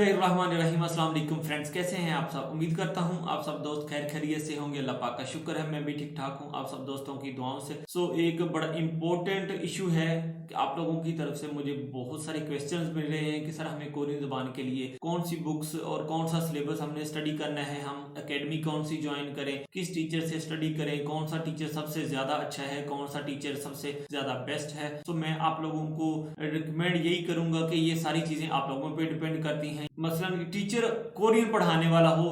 बिस्मिल्लाहिर्रहमानिर्रहीम। अस्सलाम वालेकुम फ्रेंड्स, कैसे हैं आप सब। उम्मीद करता हूं आप सब दोस्त खैर खैरियत से होंगे। अल्लाह पाक का शुक्र है मैं भी ठीक ठाक हूं आप सब दोस्तों की दुआओं से। एक बड़ा इंपॉर्टेंट इशू है कि आप लोगों की तरफ से मुझे बहुत सारे क्वेश्चंस मिल रहे हैं कि सर हमें कोरियन ज़बान के लिए कौन सी बुक्स और कौन सा सिलेबस हमने स्टडी करना है, हम एकेडमी कौन सी ज्वाइन करें, किस टीचर से स्टडी करें, कौन सा टीचर सबसे ज़्यादा अच्छा है, कौन सा टीचर सबसे ज़्यादा बेस्ट है। तो मैं आप लोगों को रिकमेंड यही करूंगा कि ये सारी चीज़ें आप लोगों पे डिपेंड करती हैं। मसलन टीचर कोरियन पढ़ाने वाला हो,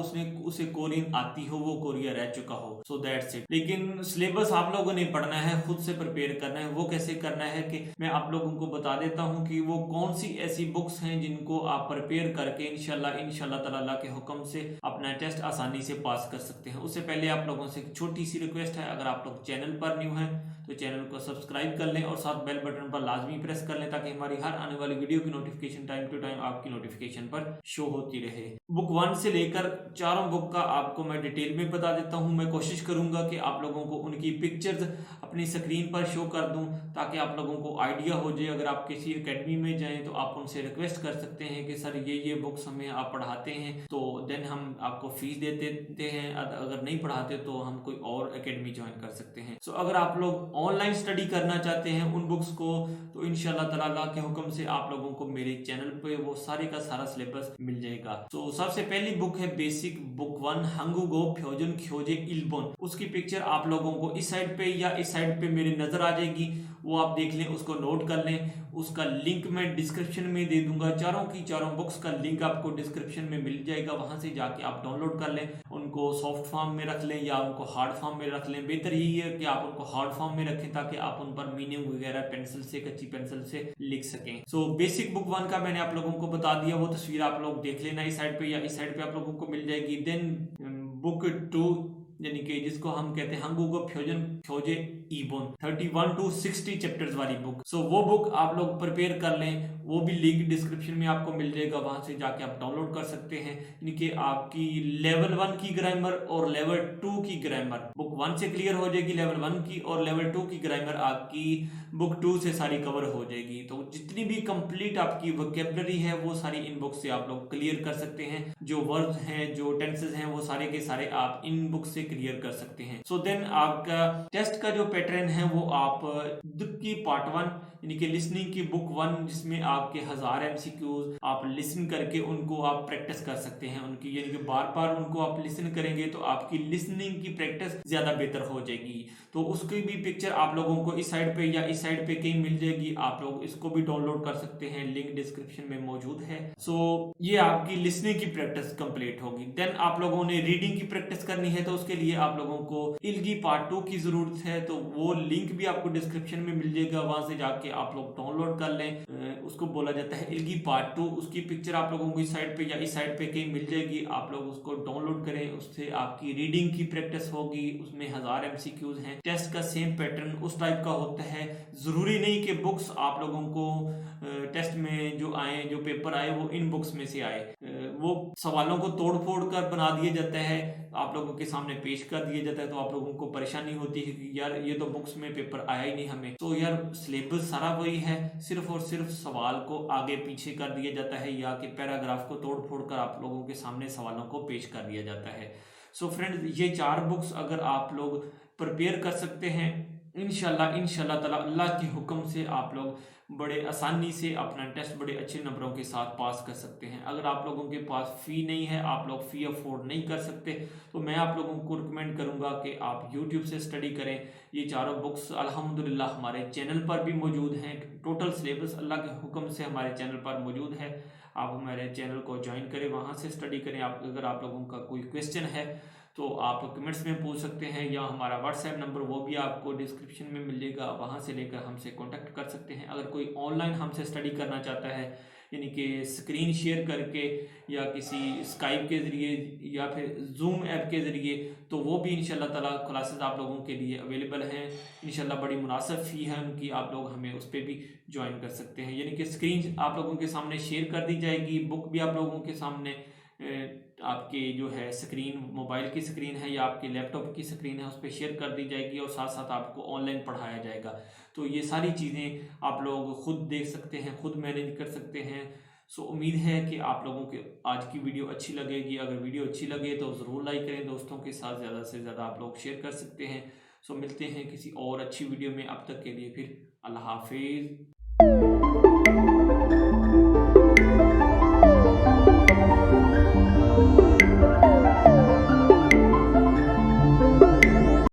उसे कोरियन आती हो, वो कोरिया रह चुका हो, सो दैट्स इट। लेकिन सिलेबस आप लोगों ने पढ़ना है, खुद से प्रिपेयर करना है। वो कैसे करना है कि मैं आप लोगों को बता देता हूं कि वो कौन सी ऐसी बुक्स हैं जिनको आप प्रिपेयर करके इंशाल्लाह ताला के हुक्म से अपना टेस्ट आसानी से पास कर सकते हैं। उससे पहले आप लोगों से एक छोटी सी रिक्वेस्ट है, अगर आप लोग चैनल पर न्यू हैं तो चैनल को सब्सक्राइब कर लें और साथ बेल बटन पर लाजमी प्रेस कर लें ताकि हमारी हर आने वाली वीडियो की नोटिफिकेशन टाइम टू टाइम आपकी नोटिफिकेशन पर शो होती रहे। बुक 1 से लेकर चारों बुक का आपको मैं डिटेल में बता देता हूं। मैं कोशिश करूंगा कि आप लोगों को उनकी पिक्चर्स अपनी स्क्रीन पर शो कर दूं ताकि आप लोगों को आइडिया हो जाए। अगर आप किसी एकेडमी में जाएं तो आप उनसे रिक्वेस्ट कर सकते हैं कि सर ये बुक्स हमें आप पढ़ाते हैं, तो देन हम आपको फीस दे देते हैं। अगर नहीं पढ़ाते तो हम कोई और एकेडमी ज्वाइन कर सकते हैं। अगर आप लोग ऑनलाइन स्टडी करना चाहते हैं उन बुक्स को, तो इंशाल्लाह ताला के हुक्म से आप लोगों को मेरे चैनल पे वो सारे का सारा सिलेबस मिल जाएगा। सबसे पहली बुक है बेसिक बुक 1 हंगुगो फ्योजन ख्योजे इल्बोन। उसकी पिक्चर आप लोगों को इस साइड पे या इस साइड पे मेरी नजर आ जाएगी, वो आप देख लें, उसको नोट कर लें। उसका लिंक मैं डिस्क्रिप्शन में दे दूंगा। चारों की चारों बुक्स का लिंक आपको डिस्क्रिप्शन में मिल जाएगा, वहां से जाके आप डाउनलोड कर लें। उनको सॉफ्ट फॉर्म में रख लें या उनको हार्ड फॉर्म में रख लें। बेहतर यही है कि आप उनको हार्ड फॉर्म में रखें ताकि आप उन पर मीनिंग वगैरह पेंसिल से, कच्ची पेंसिल से लिख सकें। बेसिक बुक 1 का मैंने आप लोगों को बता दिया, वो तस्वीर आप लोग देख लेना इस साइड पे या इस साइड पे आप लोगों को मिल जाएगी। देन बुक 2 यानी कि जिसको हम कहते हैं हंगुगो फ्योजन ख्योजे इबोन 31 to 60 चैप्टर्स वाली बुक। वो बुक आप लोग प्रिपेयर कर लें, वो भी लिंक डिस्क्रिप्शन में आपको मिल जाएगा, वहां से जाके आप डाउनलोड कर सकते हैं। यानी कि आपकी लेवल 1 की ग्रामर और लेवल 2 की ग्रामर बुक 1 से क्लियर हो जाएगी लेवल 1 की, और लेवल 2 की ग्रामर आपकी बुक 2 से सारी कवर हो जाएगी। तो जितनी भी कंप्लीट आपकी वोकैबुलरी है वो सारी इन बुक से आप लोग क्लियर कर सकते हैं। जो वर्ब्स हैं, जो टेंसेस हैं, वो सारे के सारे आप इन बुक से क्लियर कर सकते हैं। देन आपका टेस्ट का जो पैटर्न है वो आप बुक की पार्ट 1 यानी कि लिसनिंग की बुक 1, जिसमें आपके 1000 एमसीक्यूज आप लिसन करके उनको आप प्रैक्टिस कर सकते हैं उनकी, यानी कि बार बार उनको आप लिसन करेंगे तो आपकी लिसनिंग की प्रैक्टिस ज्यादा बेहतर हो जाएगी। तो उसकी भी पिक्चर आप लोगों को इस साइड पे या इस साइड पे कहीं मिल जाएगी, आप लोग इसको भी डाउनलोड कर सकते हैं, लिंक डिस्क्रिप्शन में मौजूद है। ये आपकी लिसनिंग की प्रैक्टिस कंप्लीट होगी। देन आप लोगों ने रीडिंग की प्रैक्टिस करनी है, तो उसके लिए आप लोगों को इल्गी पार्ट 2 की जरूरत है। तो वो लिंक भी आपको डिस्क्रिप्शन में मिल जाएगा, वहां से जाके आप लोग डाउनलोड कर लें। उसको बोला जाता है इल्गी पार्ट 2। उसकी पिक्चर आप लोगों को इस साइड पे या इस साइड पे कहीं मिल जाएगी, आप लोग उसको डाउनलोड करें, उससे आपकी रीडिंग की प्रैक्टिस होगी। उसमें 1000 एमसीक्यूज हैं। टेस्ट का सेम पैटर्न उस टाइप का होता है। जरूरी नहीं कि बुक्स आप लोगों को टेस्ट में जो आए, जो पेपर आए, वो इन बुक्स में से आए। वो सवालों को तोड़ फोड़ कर बना दिया जाता है, आप लोगों के सामने पेश कर दिया जाता है, तो आप लोगों को परेशानी होती है कि यार ये तो बुक्स में पेपर आया ही नहीं हमें। तो यार सिलेबस सारा वही है, सिर्फ और सिर्फ सवाल को आगे पीछे कर दिया जाता है या कि पैराग्राफ को तोड़ फोड़ कर आप लोगों के सामने सवालों को पेश कर दिया जाता है। फ्रेंड्स, ये 4 बुक्स अगर आप लोग प्रिपेयर कर सकते हैं, इंशाल्लाह ताला अल्लाह के हुक्म से आप लोग बड़े आसानी से अपना टेस्ट बड़े अच्छे नंबरों के साथ पास कर सकते हैं। अगर आप लोगों के पास फ़ी नहीं है, आप लोग फ़ी अफोर्ड नहीं कर सकते, तो मैं आप लोगों को रिकमेंड करूंगा कि आप यूट्यूब से स्टडी करें। ये चारों बुक्स अल्हम्दुलिल्लाह हमारे चैनल पर भी मौजूद हैं। टोटल सिलेबस अल्लाह के हुक्म से हमारे चैनल पर मौजूद है। आप हमारे चैनल को ज्वाइन करें, वहाँ से स्टडी करें। अगर आप लोगों का कोई क्वेश्चन है तो आप कमेंट्स में पूछ सकते हैं, या हमारा व्हाट्सएप नंबर वो भी आपको डिस्क्रिप्शन में मिल जाएगा, वहाँ से लेकर हमसे कांटेक्ट कर सकते हैं। अगर कोई ऑनलाइन हमसे स्टडी करना चाहता है, यानी कि स्क्रीन शेयर करके या किसी स्काइप के ज़रिए या फिर जूम ऐप के ज़रिए, तो वो भी इंशाल्लाह ताला क्लासेस आप लोगों के लिए अवेलेबल हैं। इंशाल्लाह बड़ी मुनासिब फ़ी है उनकी, आप लोग हमें उस पर भी ज्वाइन कर सकते हैं। यानी कि स्क्रीन आप लोगों के सामने शेयर कर दी जाएगी, बुक भी आप लोगों के सामने आपके जो है स्क्रीन, मोबाइल की स्क्रीन है या आपके लैपटॉप की स्क्रीन है, उस पर शेयर कर दी जाएगी और साथ साथ आपको ऑनलाइन पढ़ाया जाएगा। तो ये सारी चीज़ें आप लोग खुद देख सकते हैं, खुद मैनेज कर सकते हैं। सो उम्मीद है कि आप लोगों के आज की वीडियो अच्छी लगेगी। अगर वीडियो अच्छी लगे तो ज़रूर लाइक करें, दोस्तों के साथ ज़्यादा से ज़्यादा आप लोग शेयर कर सकते हैं। सो मिलते हैं किसी और अच्छी वीडियो में, अब तक के लिए फिर अल्लाह हाफिज़।